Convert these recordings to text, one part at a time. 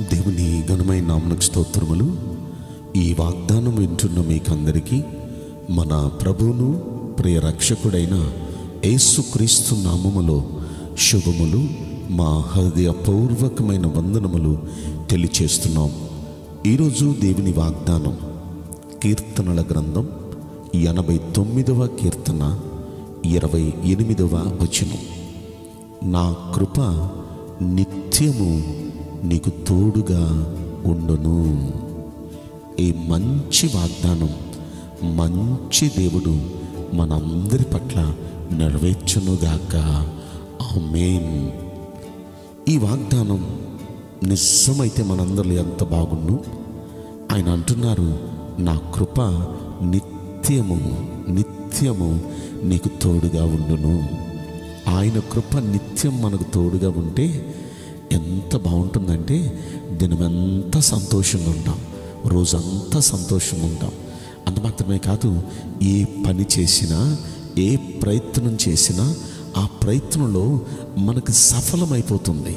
దేవుని ఘనమైన నామమునకు స్తోత్రములు. ఈ వాగ్దానం వింటున్న మీకందరికీ మన ప్రభువును ప్రియ రక్షకుడైన యేసుక్రీస్తు నామములో శుభములు, మా హృదయపూర్వకమైన వందనములు తెలియచేస్తున్నాం. ఈరోజు దేవుని వాగ్దానం కీర్తనల గ్రంథం 89వ కీర్తన 28వ వచనం. నా కృప నిత్యము నీకు తోడుగా ఉండును. ఈ మంచి వాగ్దానం మంచి దేవుడు మనందరి పట్ల నెరవేర్చునుగాక. ఆమేన్. ఈ వాగ్దానం నిజమైతే మనందరిలో ఎంత బాగుండు. ఆయన అంటున్నారు, నా కృప నిత్యము నిత్యము నీకు తోడుగా ఉండును. ఆయన కృప నిత్యం మనకు తోడుగా ఉంటే ఎంత బాగుంటుందంటే దినమంతా సంతోషంగా ఉంటాం, రోజంతా సంతోషంగా ఉంటాం. అంత మాత్రమే కాదు, ఏ పని చేసినా ఏ ప్రయత్నం చేసినా ఆ ప్రయత్నంలో మనకు సఫలమైపోతుంది.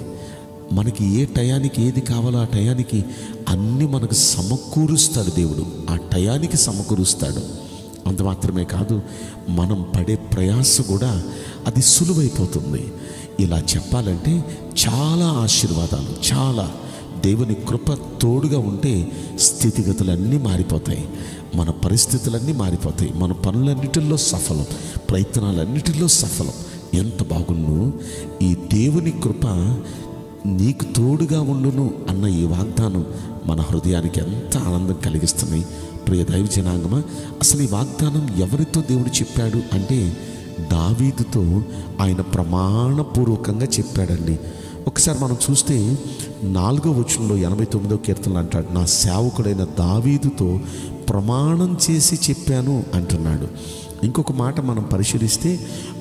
మనకి ఏ టయానికి ఏది కావాలో ఆ టయానికి అన్నీ మనకు సమకూరుస్తాడు దేవుడు. ఆ టయానికి సమకూరుస్తాడు. అంత మాత్రమే కాదు, మనం పడే ప్రయాస కూడా అది సులువైపోతుంది. ఇలా చెప్పాలంటే చాలా ఆశీర్వాదాలు, చాలా దేవుని కృప తోడుగా ఉంటే స్థితిగతులన్నీ మారిపోతాయి, మన పరిస్థితులన్నీ మారిపోతాయి, మన పనులన్నిటిలో సఫలం, ప్రయత్నాలన్నిటిలో సఫలం. ఎంత బాగుండు. ఈ దేవుని కృప నీకు తోడుగా ఉండును అన్న ఈ వాగ్దానం మన హృదయానికి ఎంత ఆనందం కలిగిస్తుంది. ప్రియ దైవ జనాంగమా, అసలు ఈ వాగ్దానం ఎవరితో దేవుడు చెప్పాడు అంటే దావీదుతో ఆయన ప్రమాణపూర్వకంగా చెప్పాడండి. ఒకసారి మనం చూస్తే 4వ వచనంలో 89వ కీర్తనలో అంటాడు, నా సేవకుడైన దావీదుతో ప్రమాణం చేసి చెప్పాను అంటున్నాడు. ఇంకొక మాట మనం పరిశీలిస్తే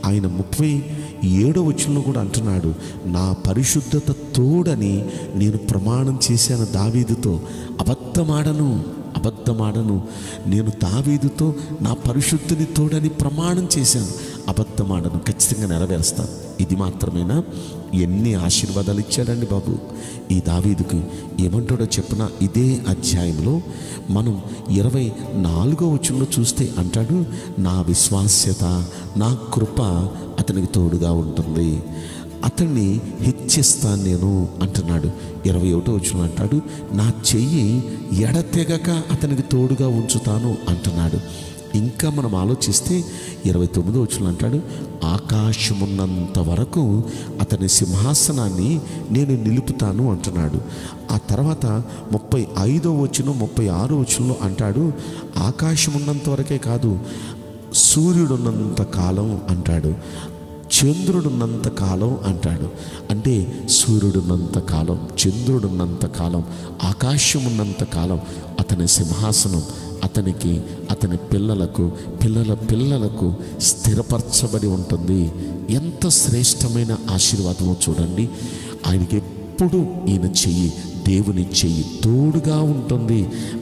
ఆయన 37వ వచనంలో కూడా అంటున్నాడు, నా పరిశుద్ధత తోడని నేను ప్రమాణం చేశాను దావీదుతో, అబద్ధమాడను నేను దావీదుతో నా పరిశుద్ధిని తోడని ప్రమాణం చేశాను, అబద్ధమాడను, ఖచ్చితంగా నెరవేరుస్తాను. ఇది మాత్రమేనా? ఎన్ని ఆశీర్వాదాలు ఇచ్చాడండి బాబు ఈ దావీదుకి. ఏమంటాడో చెప్పిన ఇదే అధ్యాయంలో మనం 24వ వచనంలో చూస్తే అంటాడు, నా విశ్వాస్యత, నా కృప అతనికి తోడుగా ఉంటుంది, అతన్ని హెచ్చిస్తాను నేను అంటున్నాడు. 21వ వచనం అంటాడు, నా చెయ్యి ఎడతెగక అతనికి తోడుగా ఉంచుతాను అంటున్నాడు. ఇంకా మనం ఆలోచిస్తే 29వ వచనం అంటాడు, ఆకాశమున్నంత వరకు అతని సింహాసనాన్ని నేను నిలుపుతాను అంటున్నాడు. ఆ తర్వాత 35వ వచనం 36వ వచనంలో అంటాడు, ఆకాశమున్నంత వరకే కాదు, సూర్యుడున్నంత కాలం అంటాడు, చంద్రుడున్నంత కాలం అంటాడు. అంటే సూర్యుడున్నంత కాలం, చంద్రుడున్నంత కాలం, ఆకాశం ఉన్నంత కాలం అతని సింహాసనం అతనికి, అతని పిల్లలకు, పిల్లల పిల్లలకు స్థిరపరచబడి ఉంటుంది. ఎంత శ్రేష్టమైన ఆశీర్వాదమో చూడండి. ఆయనకి ఎప్పుడు ఈయన చెయ్యి, దేవుని చెయ్యి తోడుగా ఉంటుంది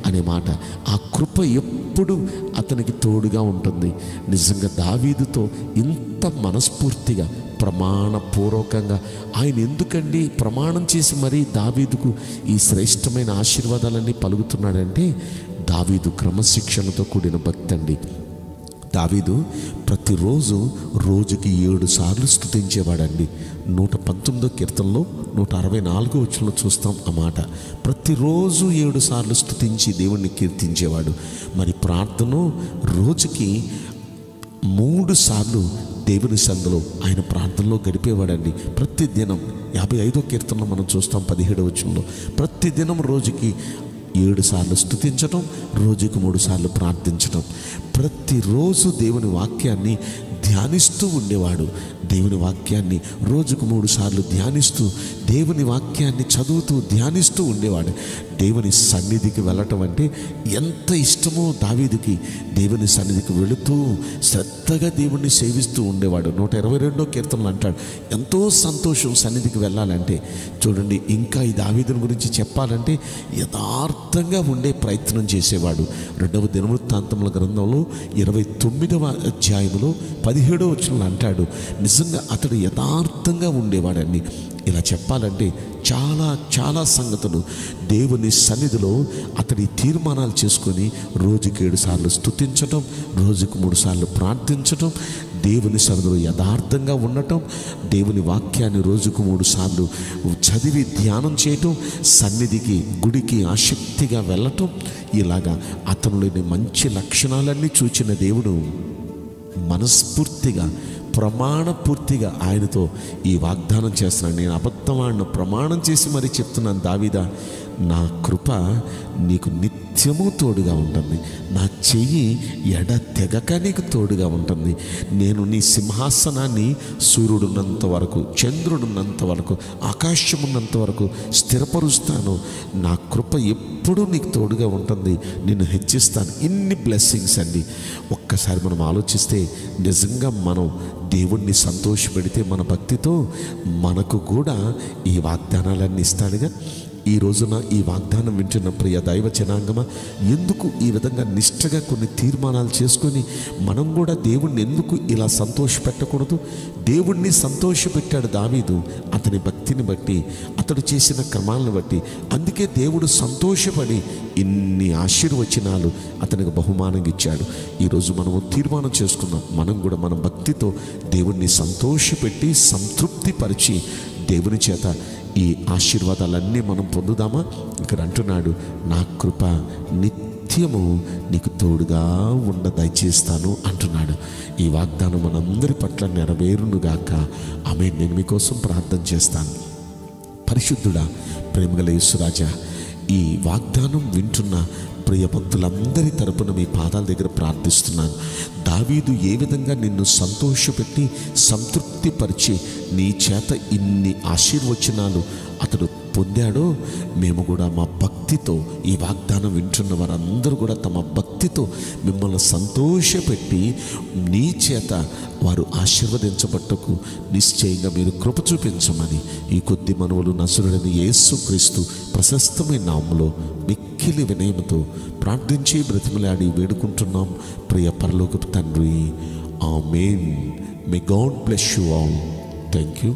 అనే మాట, ఆ కృప ఎప్పుడు అతనికి తోడుగా ఉంటుంది. నిజంగా దావీదుతో ఇంత మనస్ఫూర్తిగా ప్రమాణపూర్వకంగా ఆయన ఎందుకండి ప్రమాణం చేసి మరీ దావీదుకు ఈ శ్రేష్టమైన ఆశీర్వాదాలన్నీ పలుకుతున్నాడంటే దావీదు క్రమశిక్షణతో కూడిన భక్తి అండి. దావీదు ప్రతిరోజు రోజుకి 7 సార్లు స్తుతించేవాడండి. 119వ కీర్తనలో 164వ వచనంలో చూస్తాం ఆ మాట. ప్రతిరోజు 7 సార్లు స్తుతించి దేవుణ్ణి కీర్తించేవాడు. మరి ప్రార్థన రోజుకి 3 సార్లు దేవుని సందులో ఆయన ప్రార్థనలో గడిపేవాడండి. ప్రతిదినం 55వ కీర్తనలో మనం చూస్తాం 17వ వచనంలో, ప్రతిదినం రోజుకి 7 సార్లు స్తుతించడం, రోజుకు 3 సార్లు ప్రార్థించడం. ప్రతిరోజు దేవుని వాక్యాన్ని ధ్యానిస్తూ ఉండేవాడు. దేవుని వాక్యాన్ని రోజుకు 3 సార్లు ధ్యానిస్తూ, దేవుని వాక్యాన్ని చదువుతూ ధ్యానిస్తూ ఉండేవాడు. దేవుని సన్నిధికి వెళ్ళటం అంటే ఎంత ఇష్టమో దావీదుకి. దేవుని సన్నిధికి వెళుతూ శ్రద్ధగా దేవుణ్ణి సేవిస్తూ ఉండేవాడు. 122వ కీర్తనలో అంటాడు, ఎంతో సంతోషం సన్నిధికి వెళ్ళాలంటే. చూడండి, ఇంకా ఈ దావీదుని గురించి చెప్పాలంటే యథార్థంగా ఉండే ప్రయత్నం చేసేవాడు. 2వ దినవృత్తాంతముల గ్రంథంలో 29వ అధ్యాయంలో 17వ వచనంలో అంటాడు, నిజంగా అతడు యథార్థంగా ఉండేవాడని. ఇలా చెప్పాలంటే చాలా చాలా సంగతులు దేవుని సన్నిధిలో అతడి తీర్మానాలు చేసుకొని రోజుకి 7 సార్లు స్తుతించటం, రోజుకు 3 సార్లు ప్రార్థించటం, దేవుని సన్నిధిలో యథార్థంగా ఉండటం, దేవుని వాక్యాన్ని రోజుకు 3 సార్లు చదివి ధ్యానం చేయటం, సన్నిధికి గుడికి ఆసక్తిగా వెళ్ళటం, ఇలాగా అతనిలోని మంచి లక్షణాలన్నీ చూచిన దేవుడు మనస్ఫూర్తిగా ప్రమాణపూర్తిగా ఆయనతో ఈ వాగ్దానం చేస్తున్నాను. నేను అబద్ధమాడిన ప్రమాణం చేసి మరీ చెప్తున్నాను, దావీదా, నా కృప నీకు నిత్యము తోడుగా ఉంటుంది, నా చెయ్యి ఎడతెగక నీకు తోడుగా ఉంటుంది. నేను నీ సింహాసనాన్ని సూర్యుడున్నంత వరకు, చంద్రుడున్నంత వరకు, ఆకాశం ఉన్నంత వరకు స్థిరపరుస్తాను. నా కృప ఎప్పుడూ నీకు తోడుగా ఉంటుంది, నిన్ను హెచ్చిస్తాను. ఇన్ని బ్లెస్సింగ్స్ అండి. ఒక్కసారి మనం ఆలోచిస్తే నిజంగా మనం దేవుణ్ణి సంతోషపెడితే మన భక్తితో మనకు కూడా ఈ వాగ్దానాలన్నీ ఇస్తాడుగా. ఈ రోజున ఈ వాగ్దానం వింటున్న ప్రియ దైవ జనాంగమా, ఎందుకు ఈ విధంగా నిష్ఠగా కొన్ని తీర్మానాలు చేసుకొని మనం కూడా దేవుణ్ణి ఎందుకు ఇలా సంతోషపెట్టకూడదు? దేవుణ్ణి సంతోషపెట్టాడు దావీదు అతని భక్తిని బట్టి, అతడు చేసిన క్రమాలను బట్టి. అందుకే దేవుడు సంతోషపడి ఇన్ని ఆశీర్వచనాలు అతనికి బహుమానంగా ఇచ్చాడు. ఈరోజు మనము తీర్మానం చేసుకున్నాం, మనం కూడా మన భక్తితో దేవుణ్ణి సంతోషపెట్టి సంతృప్తిపరిచి దేవుని చేత ఈ ఆశీర్వాదాలన్నీ మనం పొందుదామా? ఇక్కడ అంటున్నాడు, నా కృప నిత్యము నీకు తోడుగా ఉండ దయచేస్తాను అంటున్నాడు. ఈ వాగ్దానం మనందరి పట్ల నెరవేరునుగాక. ఆమేన్. నేను మీకోసం ప్రార్థన చేస్తాను. పరిశుద్ధుడా, ప్రేమగల యేసురాజా, ఈ వాగ్దానం వింటున్న ప్రియ భక్తులందరి తరపున మీ పాదాల దగ్గర ప్రార్థిస్తున్నాను. దావీదు ఏ విధంగా నిన్ను సంతోషపెట్టి సంతృప్తిపరిచి నీ చేత ఇన్ని ఆశీర్వచనాలు అతడు పొందాడో, మేము కూడా మా భక్తితో ఈ వాగ్దానం వింటున్న వారందరూ కూడా తమ భక్తితో మిమ్మల్ని సంతోషపెట్టి నీ చేత వారు ఆశీర్వదించబట్టకు నిశ్చయంగా మీరు కృప చూపించమని ఈ కొద్ది మనవులు నజరుడైన యేసుక్రీస్తు ప్రశస్తమైన నామములో మిక్కిలి వినయముతో ప్రార్థించి బ్రతిమలాడి వేడుకుంటున్నాం ప్రియ పరలోకపు తండ్రి. Amen. May God bless you all. Thank you.